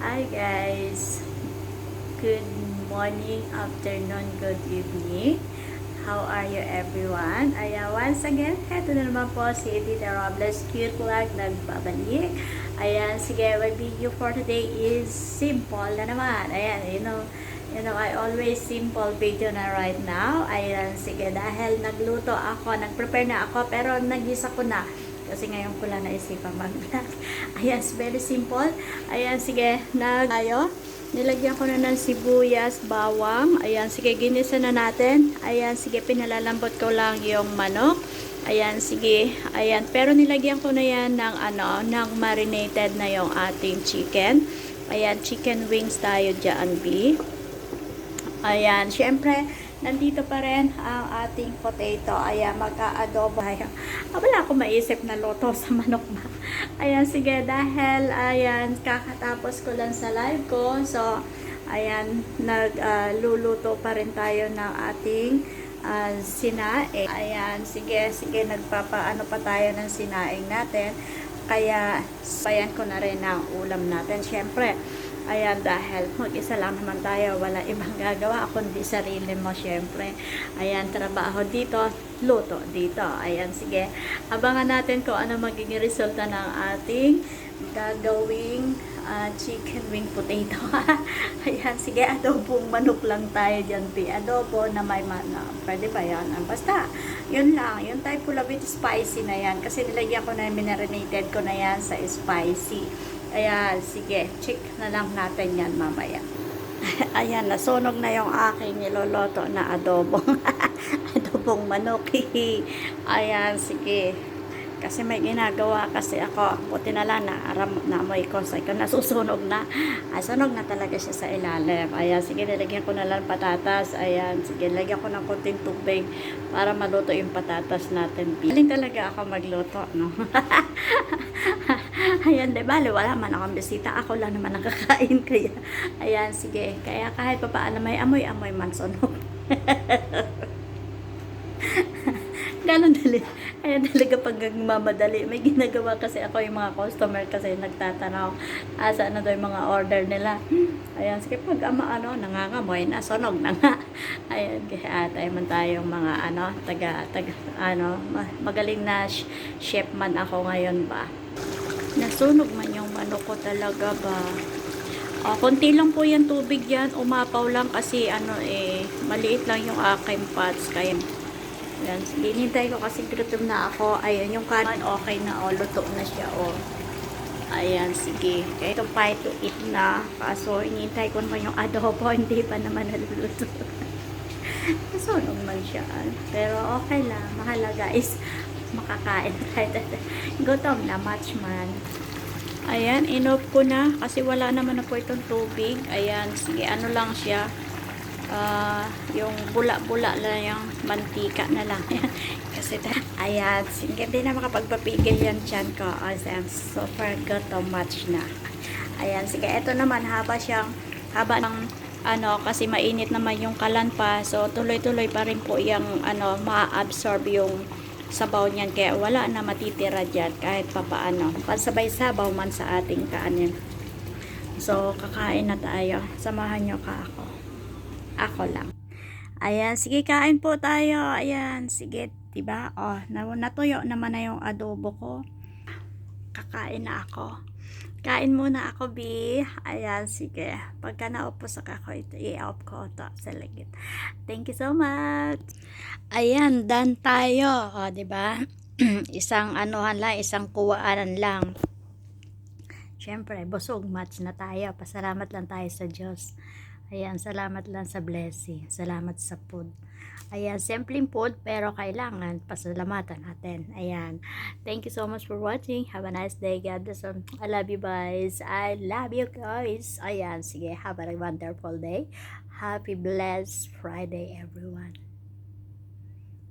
Hi guys, good morning, afternoon, good evening. How are you everyone? Ayan, once again, eto na naman po si Edith Robles Cute Vlog nagbabalik. Ayan, sige, my video for today is simple na naman. Ayan, I always simple video na right now. Ayan, sige, dahil nagluto ako, nagprepare na ako, pero nagisa ko na. Kasi ngayon ko lang naisipan mag-vlog. Ayan, very simple. Ayan, sige, tayo. Nilagyan ko na ng sibuyas, bawang. Ayan, sige, ginisa na natin. Ayan, sige, pinalalambot ko lang yung manok. Ayan, sige. Ayan, pero nilagyan ko na yan ng, ng marinated na yung ating chicken. Ayan, chicken wings tayo dyan, B. Ayan, syempre, nandito pa rin ang ating potato. Ayan, magka-adobo. Ayan, wala akong maisip na luto sa manok ba. Ayan, sige, dahil, ayan, kakatapos ko lang sa live ko. So, ayan, nagluluto pa rin tayo ng ating sinaing. Ayan, sige, nagpapaano pa tayo ng sinaing natin. Kaya, sayan ko na rin ang ulam natin. Syempre, ayan, dahil mag-isa lang naman tayo, wala ibang gagawa kundi sarili mo, syempre. Ayan, trabaho dito, luto dito. Ayan, sige, abangan natin kung ano magiging resulta ng ating gagawing chicken wing potato. Ayan, sige, adobong manok lang tayo dyan, adobo na may pwede ba yan? Basta, yun lang, yung type ko with spicy na yan, kasi nilagyan ko na, minarinated ko na yan sa spicy. Ayan, sige, check na lang natin yan mamaya. Ayan, nasunog na yung aking niloloto na adobong adobong manok. Ayan, sige. Kasi may ginagawa kasi ako, buti na lang naamoy ko. So, nasusunog na. Ay, sunog na talaga siya sa ilalim. Ayan, sige, nilagyan ko na lang patatas. Ayan, sige, lagyan ko ng konting tubig para maluto yung patatas natin. Galing talaga ako magluto, no? Ayan, di ba? Wala man akong bisita. Ako lang naman nakakain. Kaya, ayan, sige. Kaya kahit pa paano may amoy-amoy man sunog. Ganon dali. Ayan talaga pag nagmamadali. May ginagawa kasi ako, yung mga customer kasi nagtatanong asa na daw yung mga order nila. Ayan, sige, pag nangangamoy na, sunog na nga. Ayan, kaya tayo man tayong mga magaling na chef man ako ngayon ba. Nasunog man yung manok ko talaga ba. Konti lang po yung tubig yan. Umapaw lang kasi maliit lang yung aking pots. Kaya yan, hinintay ko kasi gutom na ako. Ayan, yung kanin okay na, luto na siya, Ayan, sige. Kaya ito pa to eat na. Kaso, hinintay ko naman yung adobo, hindi pa naman naluluto. Nasunog man siya. Pero okay lang. Mahalaga is makakain tayo. Gutom na, much man. Ayan, inoff ko na. Kasi wala naman na po itong tubig. Ayan, sige, lang siya. Yung bula-bula lang yung mantika na lang. Kasi ayan, sige, hindi na makapagpapigil yan dyan ko. Ayan, super gutom much na. Ayan, sige, ito naman haba ng kasi mainit naman yung kalan pa. So, tuloy-tuloy pa rin po yung ma-absorb yung sabaw niyan. Kaya wala na matitira dyan kahit papaano. Pansabay sabaw man sa ating kanin. So, kakain na tayo. Samahan nyo ka ako. Ako lang. Ayan, sige, kain po tayo. Ayan, sige, diba? Natuyo naman na yung adobo ko. Kakain na ako. Kain muna ako, B. Ayan, sige. Pagka naupos ako, i-off ko ito sa ligid. Thank you so much. Ayan, done tayo. Diba? Isang isang kuwaanan lang. Siyempre, busog match na tayo. Pasalamat lang tayo sa Diyos. Ayan, salamat lang sa blessing. Salamat sa food. Ayan, simpleng food pero kailangan pasalamatan natin. Ayan. Thank you so much for watching. Have a nice day. God bless. I love you guys. I love you guys. Ayan, sige. Have a wonderful day. Happy blessed Friday everyone.